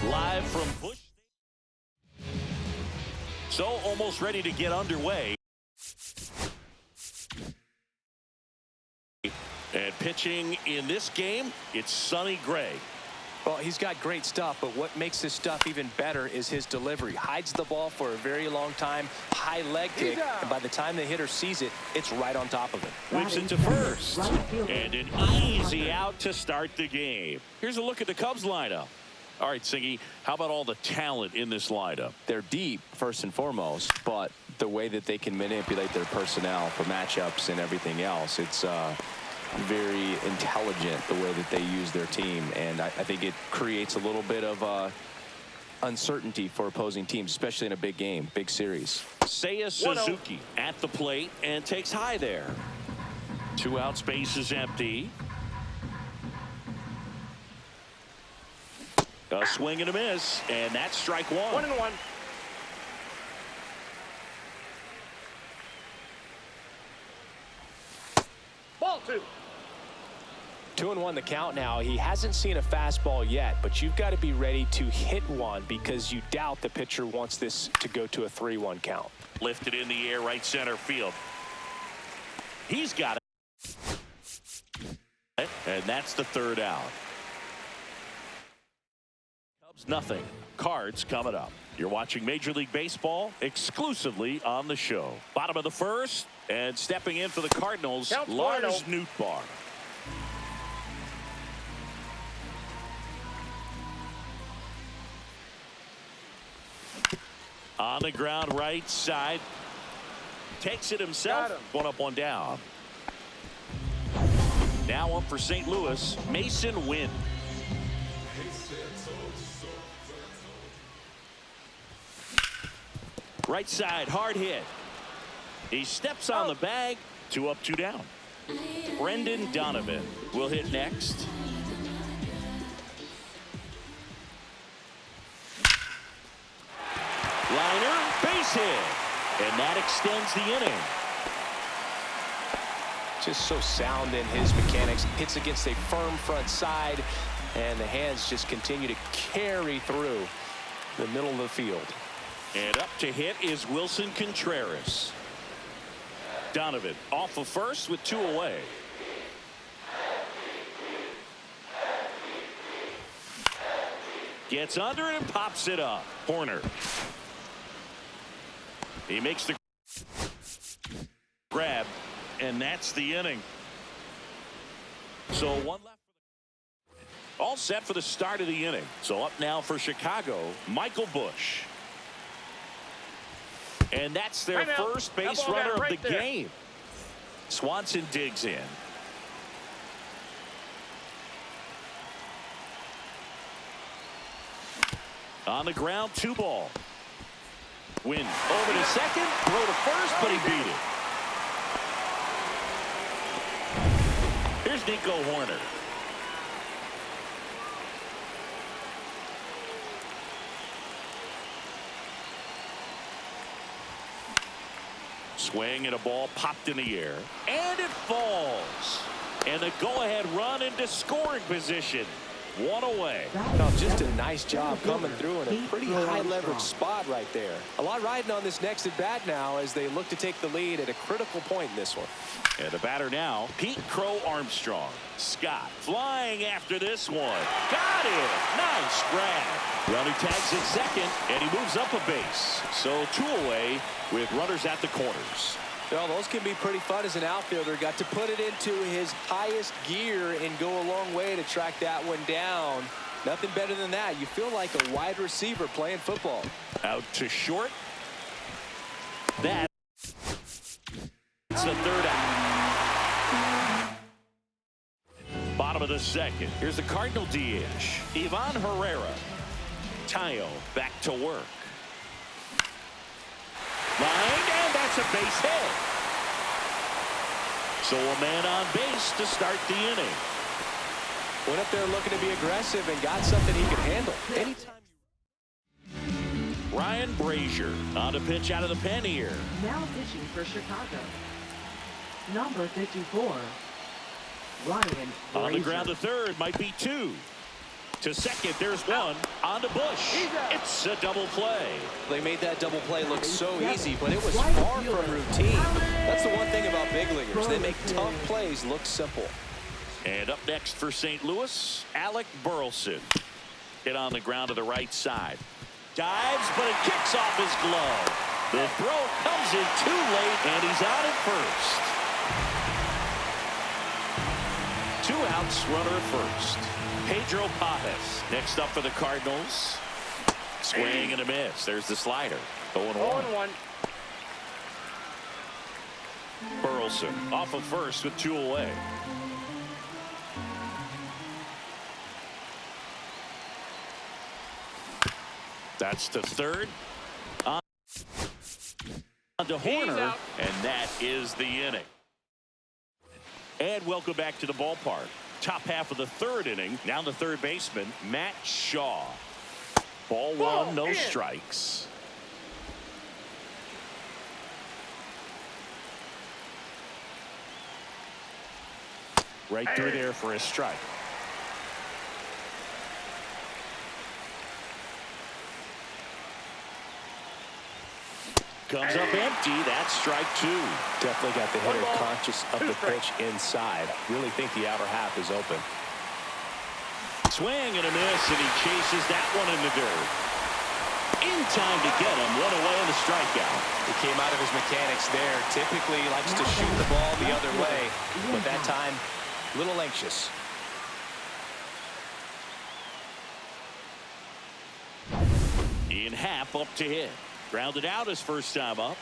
Live from Busch. So almost ready to get underway. And pitching in this game, it's Sonny Gray. Well, he's got great stuff, but what makes this stuff even better is his delivery. Hides the ball for a very long time, high leg kick, and by the time the hitter sees it, it's right on top of him. Whips it to first, and an easy out to start the game. Here's a look at the Cubs lineup. All right, Singy, how about all the talent in this lineup? They're deep, first and foremost, but the way that they can manipulate their personnel for matchups and everything else, it's very intelligent the way that they use their team, and I think it creates a little bit of uncertainty for opposing teams, especially in a big game, big series. Seiya Suzuki at the plate and takes high there. 2 out, space is empty. A swing and a miss, and that's strike one. 1-1. Ball 2. 2-1 the count now. He hasn't seen a fastball yet, but you've got to be ready to hit one because you doubt the pitcher wants this to go to a 3-1 count. Lifted in the air, right center field. He's got it. And that's the 3rd out. Cubs nothing. Cards coming up. You're watching Major League Baseball exclusively on the show. Bottom of the 1st, and stepping in for the Cardinals, Lars Nootbaar. On the ground, right side. Takes it himself. 1 up, 1 down. Now up for St. Louis, Mason Wynn. Right side, hard hit. He steps on the bag. 2 up, 2 down. Brendan Donovan will hit next. Liner, base hit. And that extends the inning. Just so sound in his mechanics. Hits against a firm front side, and the hands just continue to carry through the middle of the field. And up to hit is Wilson Contreras. Donovan off of first with 2 away. Gets under it and pops it up. Horner. He makes the grab, and that's the inning. So 1 left. All set for the start of the inning. So up now for Chicago, Michael Busch. And that's their first base runner of the game. Swanson digs in. On the ground, 2 ball. Win over to second, throw to first, but he beat it. Here's Nico Horner. Swing and a ball popped in the air, and it falls. And a go-ahead run into scoring position. 1 away. Well, just a nice job coming through in a pretty high leverage spot right there. A lot riding on this next at bat now as they look to take the lead at a critical point in this one. And the batter now, Pete Crow Armstrong. Scott flying after this one. Got it. Nice grab. Runner tags at second, and he moves up a base. So 2 away with runners at the corners. Well, those can be pretty fun as an outfielder. Got to put it into his highest gear and go a long way to track that one down. Nothing better than that. You feel like a wide receiver playing football. Out to short. That's the 3rd out. Bottom of the 2nd. Here's the Cardinal DH. Ivan Herrera. Tayo back to work. Line, and that's a base hit. So a man on base to start the inning. Went up there looking to be aggressive and got something he could handle. Anytime. Ryan Brazier on a pitch out of the pen here. Now pitching for Chicago, number 54, Ryan Brazier. On the ground, the 3rd might be 2. To second, there's one. On to Bush. It's a double play. They made that double play look so easy, but it was far from routine. That's the one thing about big leaguers. They make tough plays look simple. And up next for St. Louis, Alec Burleson. Hit on the ground to the right side. Dives, but it kicks off his glove. The throw comes in too late, and he's out at first. 2 outs, runner at first. Pedro Pages next up for the Cardinals. Swing and a miss. There's the slider. 0-1. Burleson off of first with 2 away. That's to third. On to Horner, and that is the inning. And welcome back to the ballpark. Top half of the 3rd inning. Now the third baseman, Matt Shaw. Ball 1, no strikes. Right through there for a strike. Comes up empty. That's strike 2. Definitely got the hitter conscious of the pitch inside. Really think the outer half is open. Swing and a miss, and he chases that one in the dirt. In time to get him. 1 away in the strikeout. He came out of his mechanics there. Typically likes to shoot the ball the other way, but that time, a little anxious. Ian Happ up to hit. Grounded out his first time up.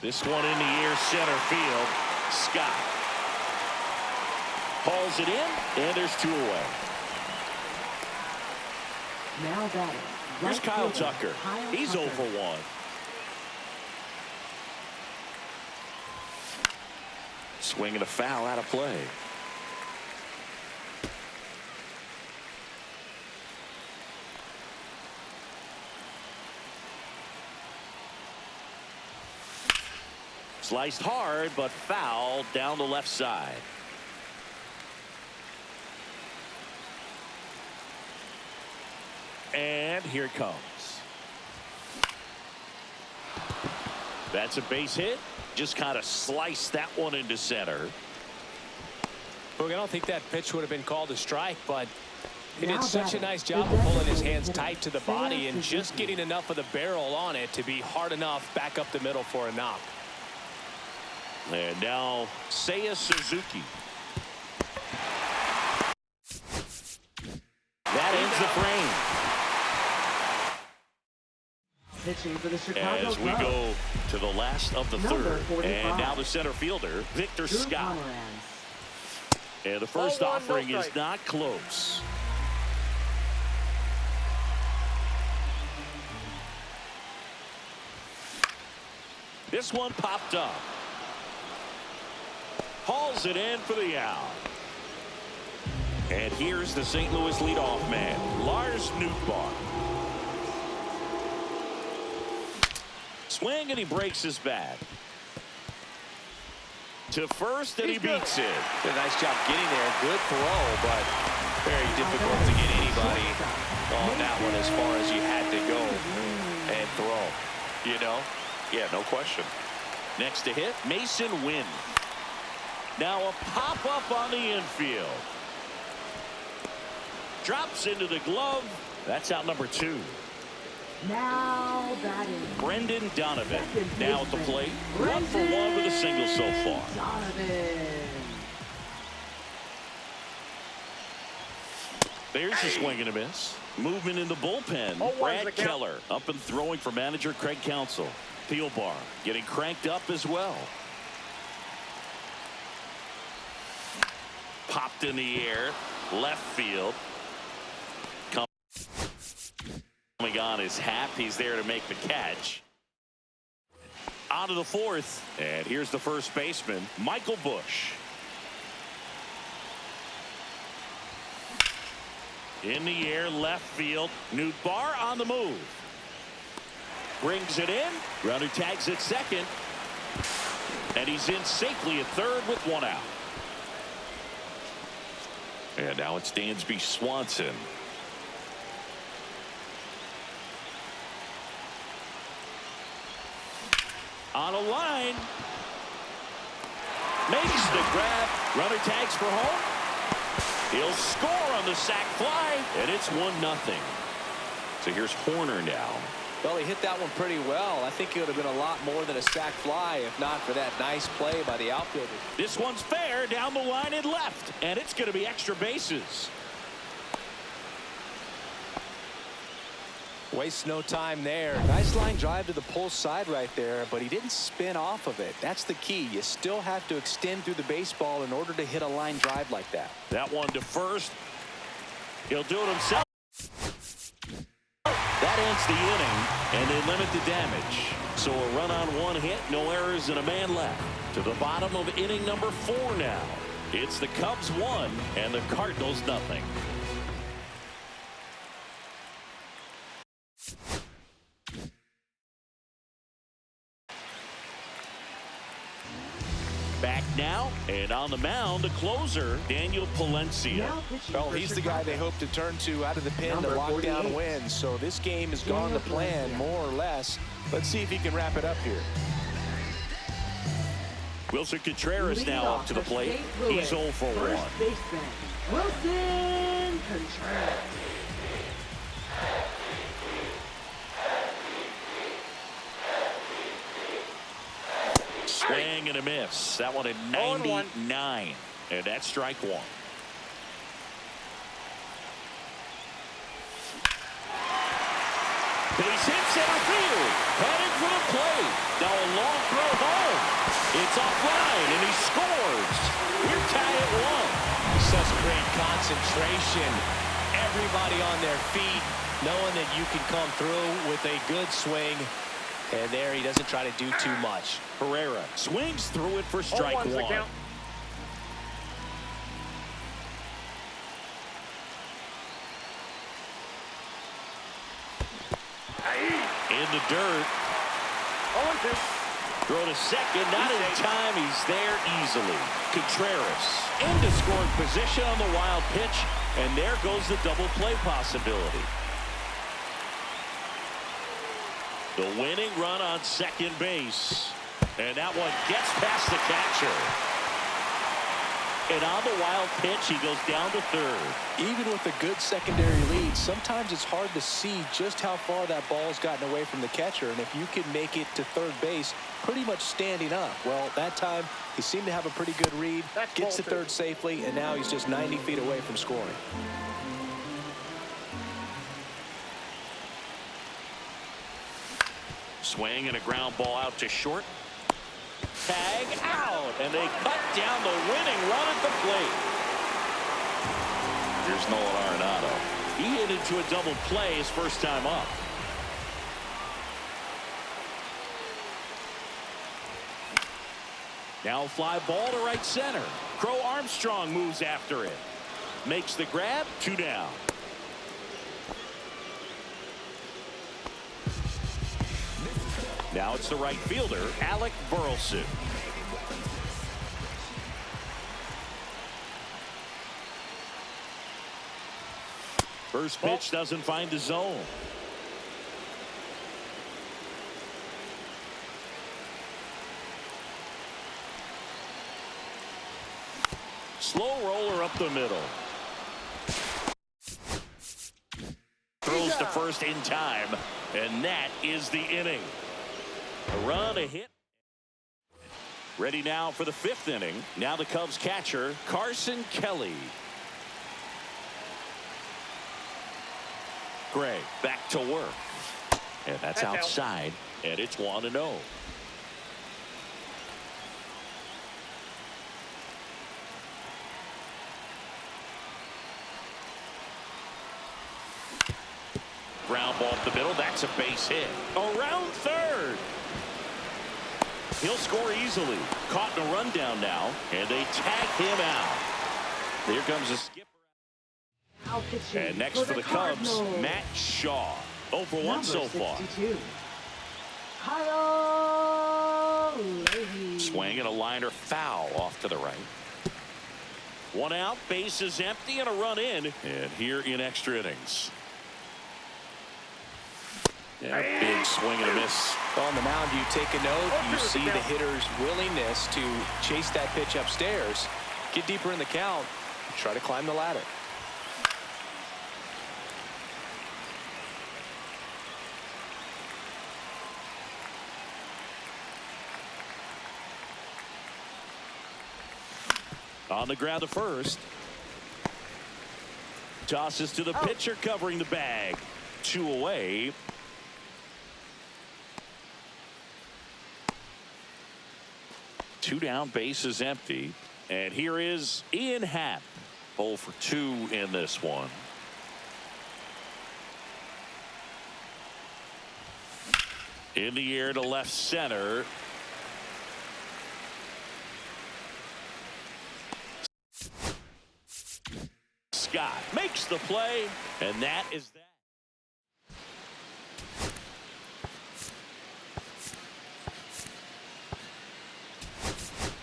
This one in the air, center field. Scott hauls it in, and there's 2 away. Now batting. Here's Kyle Tucker. He's 0 for 1. Swing and a foul out of play. Sliced hard, but fouled down the left side. And here it comes. That's a base hit. Just kind of sliced that one into center. Look, I don't think that pitch would have been called a strike, but he did such a nice job of pulling his hands tight to the body and just getting enough of the barrel on it to be hard enough back up the middle for a knock. And now Seiya Suzuki. That ends the frame. Pitching for the Chicago As we Cubs. go to the last of the Number 3rd. 45. And now the center fielder, Victor Drew Scott. Pomeranz. And the first offering is not close. This one popped up. Hauls it in for the out. And here's the St. Louis leadoff man, Lars Nootbaar. Swing, and he breaks his bat. To first, and he beats it. Did a nice job getting there. Good throw, but very difficult to get anybody on that one as far as you had to go and throw. You know? Yeah, no question. Next to hit, Mason Wynn. Now a pop-up on the infield. Drops into the glove. That's out number 2. Now batting. Brendan Donovan now at the plate. 1 for 1 with a single so far. Donovan. There's a swing and a miss. Movement in the bullpen. Brad Keller up and throwing for manager Craig Counsell. Thielbar getting cranked up as well. Popped in the air. Left field. Coming on his Happ. He's there to make the catch. On to the 4th. And here's the first baseman, Michael Bush. In the air, left field. Nootbaar on the move. Brings it in. Runner tags at second. And he's in safely at third with 1 out. And now it's Dansby Swanson. On a line. Makes the grab. Runner tags for home. He'll score on the sac fly, and it's 1-0. So here's Horner now. Well, he hit that one pretty well. I think it would have been a lot more than a sac fly if not for that nice play by the outfielder. This one's fair down the line and left, and it's going to be extra bases. Wastes no time there. Nice line drive to the pull side right there, but he didn't spin off of it. That's the key. You still have to extend through the baseball in order to hit a line drive like that. That one to first. He'll do it himself. That ends the inning, and they limit the damage. So a run on one hit, no errors, and a man left. To the bottom of inning number 4 now. It's the Cubs 1 and the Cardinals 0. Back now, and on the mound, the closer, Daniel Palencia. Well, he's the guy they hope to turn to out of the pen to lock down wins. So this game has gone to plan, more or less. Let's see if he can wrap it up here. Wilson Contreras now up to the plate. He's 0 for 1. Baseman, Wilson Contreras. Swing and a miss. That one at 99. And that's strike 1. Base hit center field. Headed for the plate. Now a long throw home. It's offline and he scores. We're tied at 1. Such great concentration. Everybody on their feet, knowing that you can come through with a good swing. And there he doesn't try to do too much. Herrera swings through it for strike 1. In the dirt. Throw to second, not in time. He's there easily. Contreras into scoring position on the wild pitch, and there goes the double play possibility. The winning run on second base. And that one gets past the catcher. And on the wild pitch, he goes down to third. Even with a good secondary lead, sometimes it's hard to see just how far that ball's gotten away from the catcher. And if you can make it to third base pretty much standing up, well, that time he seemed to have a pretty good read, gets to third safely, and now he's just 90 feet away from scoring. Swing and a ground ball out to short. Tag out, and they cut down the winning run at the plate. Here's Nolan Arenado. He hit into a double play his first time up. Now a fly ball to right center. Crow Armstrong moves after it. Makes the grab, 2 down. Now it's the right fielder, Alec Burleson. First pitch doesn't find the zone. Slow roller up the middle. Throws to first in time, and that is the inning. A run, a hit. Ready now for the 5th inning. Now the Cubs catcher, Carson Kelly. Gray back to work. And that's outside. And it's 1-0. Ground ball up the middle. That's a base hit. Around third. He'll score easily. Caught in a rundown now, and they tag him out. Here comes a skipper. And next for the Cubs, Matt Shaw. 0 for 1 so far. Kyle Leahy. Swing and a liner foul off to the right. One out, base is empty, and a run in. And here in extra innings. Yeah, big swing and a miss. On the mound, you take a note. You see the hitter's willingness to chase that pitch upstairs, get deeper in the count, try to climb the ladder. On the ground to first. Tosses to the pitcher covering the bag. 2 away. Two down, base is empty. And here is Ian Happ. 0 for 2 in this one. In the air to left center. Scott makes the play, and that is that.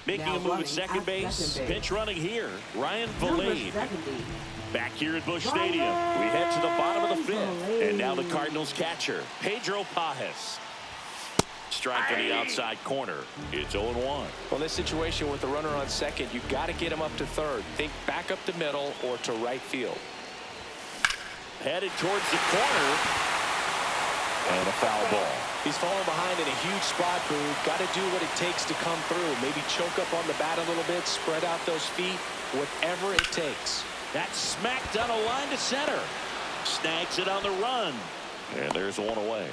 Making a move at second base. Pitch running here. Ryan Valade. Back here at Busch Stadium. We head to the bottom of the 5th. And now the Cardinals catcher, Pedro Pajes. Strike in the outside corner. It's 0-1. Well, this situation with the runner on second, you've got to get him up to third. Think back up the middle or to right field. Headed towards the corner. And a foul ball. He's falling behind in a huge spot, Boo. Got to do what it takes to come through. Maybe choke up on the bat a little bit, spread out those feet, whatever it takes. That's smacked on a line to center. Snags it on the run. And there's one away.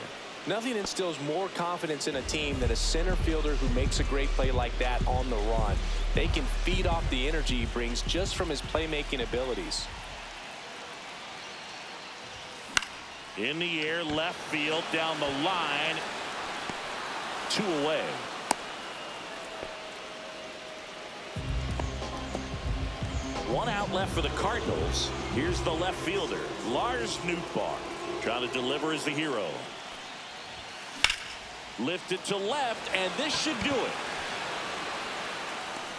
Nothing instills more confidence in a team than a center fielder who makes a great play like that on the run. They can feed off the energy he brings just from his playmaking abilities. In the air, left field, down the line. 2 away. One out left for the Cardinals. Here's the left fielder, Lars Nootbaar. Trying to deliver as the hero. Lifted to left, and this should do it.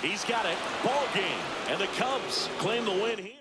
He's got it. Ball game. And the Cubs claim the win here.